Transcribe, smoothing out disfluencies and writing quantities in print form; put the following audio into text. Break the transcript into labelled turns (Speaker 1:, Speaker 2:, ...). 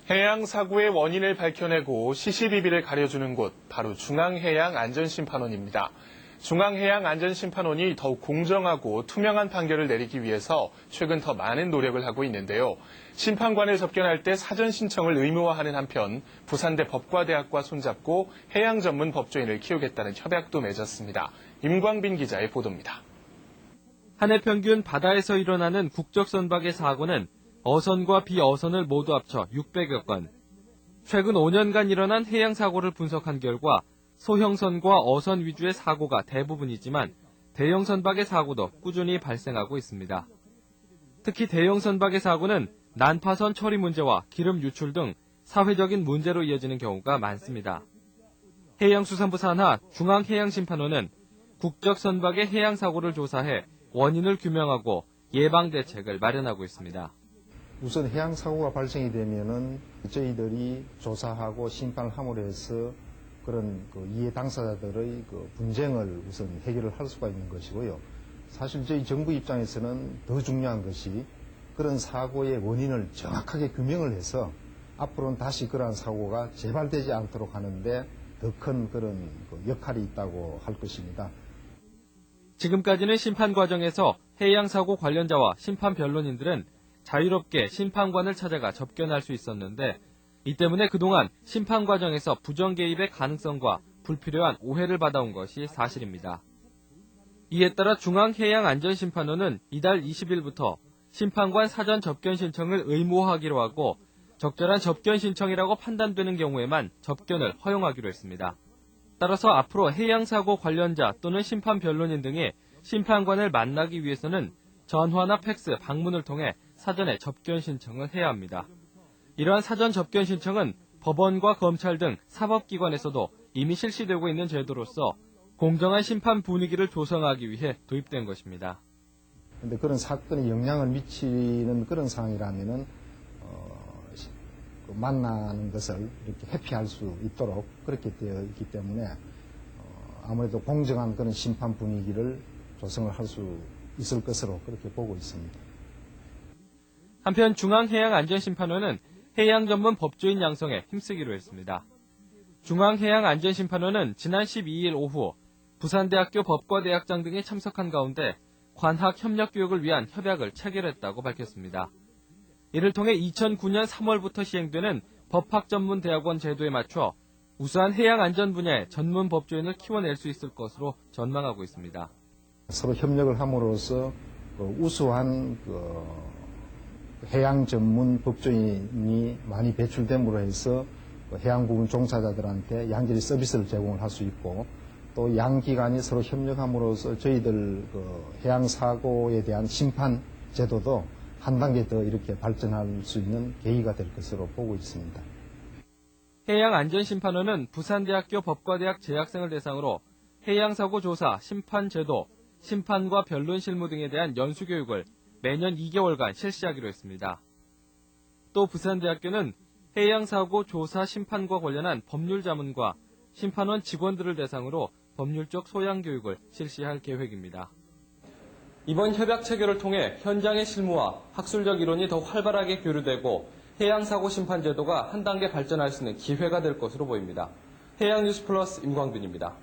Speaker 1: 해양 사고의 원인을 밝혀내고 시시비비를 가려주는 곳, 바로 중앙해양안전심판원입니다. 중앙해양안전심판원이 더욱 공정하고 투명한 판결을 내리기 위해서 최근 더 많은 노력을 하고 있는데요. 심판관을 접견할 때 사전 신청을 의무화하는 한편 부산대 법과대학과 손잡고 해양 전문 법조인을 키우겠다는 협약도 맺었습니다. 임광빈 기자의 보도입니다.
Speaker 2: 한 해 평균 바다에서 일어나는 국적 선박의 사고는 어선과 비어선을 모두 합쳐 600여 건. 최근 5년간 일어난 해양 사고를 분석한 결과 소형선과 어선 위주의 사고가 대부분이지만 대형 선박의 사고도 꾸준히 발생하고 있습니다. 특히 대형 선박의 사고는 난파선 처리 문제와 기름 유출 등 사회적인 문제로 이어지는 경우가 많습니다. 해양수산부 산하 중앙해양심판원은 국적 선박의 해양 사고를 조사해 원인을 규명하고 예방 대책을 마련하고 있습니다.
Speaker 3: 우선 해양 사고가 발생이 되면은 저희들이 조사하고 심판을 함으로 해서 그런 이해 당사자들의 분쟁을 우선 해결을 할 수가 있는 것이고요. 사실 저희 정부 입장에서는 더 중요한 것이 그런 사고의 원인을 정확하게 규명을 해서 앞으로는 다시 그러한 사고가 재발되지 않도록 하는데 더 큰 그런 역할이 있다고 할 것입니다.
Speaker 2: 지금까지는 심판 과정에서 해양 사고 관련자와 심판 변론인들은 자유롭게 심판관을 찾아가 접견할 수 있었는데 이 때문에 그동안 심판 과정에서 부정 개입의 가능성과 불필요한 오해를 받아온 것이 사실입니다. 이에 따라 중앙해양안전심판원은 이달 20일부터 심판관 사전 접견 신청을 의무화하기로 하고 적절한 접견 신청이라고 판단되는 경우에만 접견을 허용하기로 했습니다. 따라서 앞으로 해양사고 관련자 또는 심판 변론인 등이 심판관을 만나기 위해서는 전화나 팩스, 방문을 통해 사전에 접견 신청을 해야 합니다. 이러한 사전 접견 신청은 법원과 검찰 등 사법기관에서도 이미 실시되고 있는 제도로서 공정한 심판 분위기를 조성하기 위해 도입된 것입니다.
Speaker 3: 그런데 그런 사건에 영향을 미치는 그런 상황이라면은 만나는 것을 이렇게 회피할 수 있도록 그렇게 되어 있기 때문에 아무래도 공정한 그런 심판 분위기를 조성을 할 수 있을 것으로 그렇게 보고 있습니다.
Speaker 2: 한편 중앙해양안전심판원은 해양 전문 법조인 양성에 힘쓰기로 했습니다. 중앙해양안전심판원은 지난 12일 오후 부산대학교 법과대학장 등이 참석한 가운데 관학 협력 교육을 위한 협약을 체결했다고 밝혔습니다. 이를 통해 2009년 3월부터 시행되는 법학전문대학원 제도에 맞춰 우수한 해양안전 분야의 전문 법조인을 키워낼 수 있을 것으로 전망하고 있습니다.
Speaker 3: 서로 협력을 함으로써 우수한 해양 전문 법조인이 많이 배출됨으로 해서 해양 부문 종사자들한테 양질의 서비스를 제공을 할 수 있고 또 양 기관이 서로 협력함으로써 저희들 해양 사고에 대한 심판 제도도 한 단계 더 이렇게 발전할 수 있는 계기가 될 것으로 보고 있습니다.
Speaker 2: 해양안전심판원은 부산대학교 법과대학 재학생을 대상으로 해양사고 조사, 심판제도, 심판과 변론 실무 등에 대한 연수교육을 매년 2개월간 실시하기로 했습니다. 또 부산대학교는 해양사고 조사, 심판과 관련한 법률 자문과 심판원 직원들을 대상으로 법률적 소양교육을 실시할 계획입니다. 이번 협약 체결을 통해 현장의 실무와 학술적 이론이 더 활발하게 교류되고 해양사고 심판 제도가 한 단계 발전할 수 있는 기회가 될 것으로 보입니다. 해양뉴스 플러스 임광빈입니다.